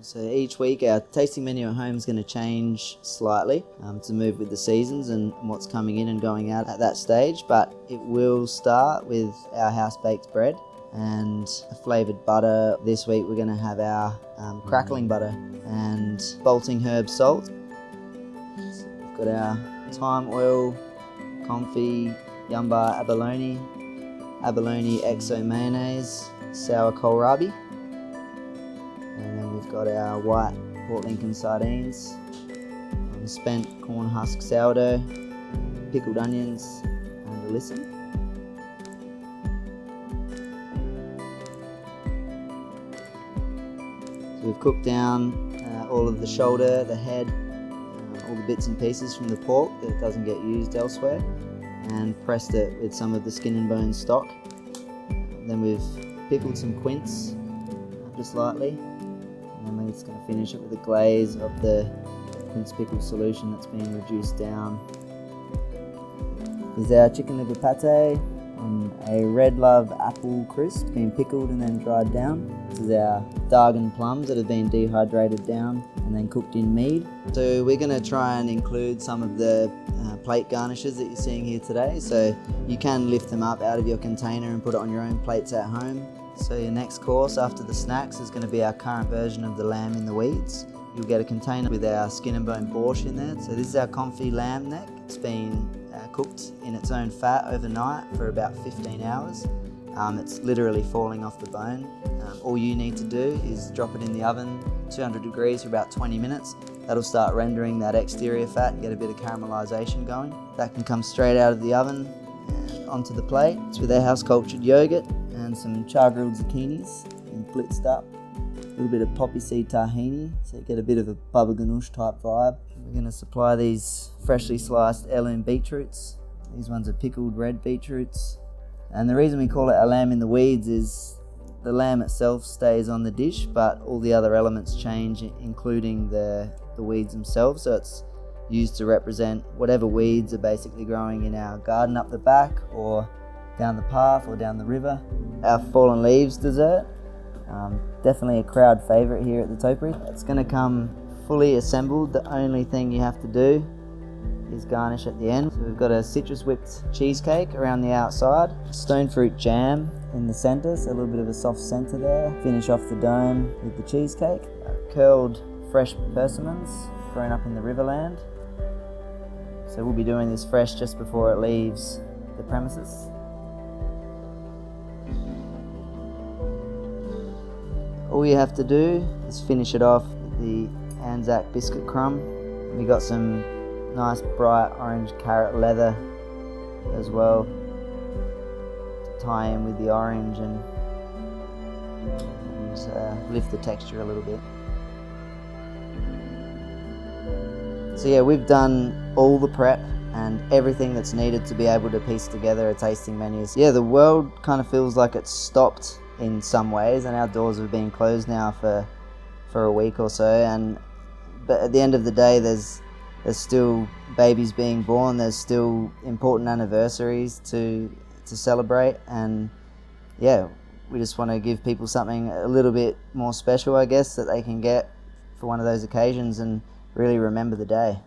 So each week our tasting menu at home is going to change slightly to move with the seasons and what's coming in and going out at that stage, but it will start with our house-baked bread and a flavoured butter. This week we're going to have our crackling butter and bolting herb salt. So we've got our thyme oil, confit, yumbar abalone, abalone exo mayonnaise, sour kohlrabi, and then we've got our white Port Lincoln sardines, spent corn husk sourdough, pickled onions and alyssum. So we've cooked down all of the shoulder, the head, all the bits and pieces from the pork that doesn't get used elsewhere, and pressed it with some of the skin and bone stock. Then we've pickled some quince just lightly, and then we're just going to finish it with a glaze of the quince pickle solution that's been reduced down. This is our chicken liver pate on a red love apple crisp, been pickled and then dried down. This is our Dargan plums that have been dehydrated down and then cooked in mead. So we're going to try and include some of the plate garnishes that you're seeing here today. So you can lift them up out of your container and put it on your own plates at home. So your next course after the snacks is going to be our current version of the lamb in the weeds. You'll get a container with our skin and bone borscht in there. So this is our confit lamb neck. It's been cooked in its own fat overnight for about 15 hours. It's literally falling off the bone. All you need to do is drop it in the oven, 200 degrees for about 20 minutes. That'll start rendering that exterior fat and get a bit of caramelization going. That can come straight out of the oven and onto the plate. It's with our house cultured yogurt and some char grilled zucchinis and blitzed up. A little bit of poppy seed tahini, so you get a bit of a baba ganoush type vibe. We're going to supply these freshly sliced heirloom beetroots. These ones are pickled red beetroots. And the reason we call it a lamb in the weeds is the lamb itself stays on the dish, but all the other elements change, including the weeds themselves. So it's used to represent whatever weeds are basically growing in our garden up the back or down the path or down the river. Our fallen leaves dessert, definitely a crowd favourite here at the Topiary. It's going to come fully assembled. The only thing you have to do is garnish at the end. So we've got a citrus whipped cheesecake around the outside, stone fruit jam in the centre, so a little bit of a soft centre there. Finish off the dome with the cheesecake. Curled fresh persimmons grown up in the riverland. So we'll be doing this fresh just before it leaves the premises. All you have to do is finish it off with the Anzac biscuit crumb. We got some nice bright orange carrot leather as well to tie in with the orange and lift the texture a little bit. So yeah, we've done all the prep and everything that's needed to be able to piece together a tasting menu. So yeah, the world kind of feels like it's stopped in some ways, and our doors have been closed now for a week or so, but at the end of the day there's still babies being born, there's still important anniversaries to celebrate, and yeah, we just want to give people something a little bit more special, I guess, that they can get for one of those occasions and really remember the day.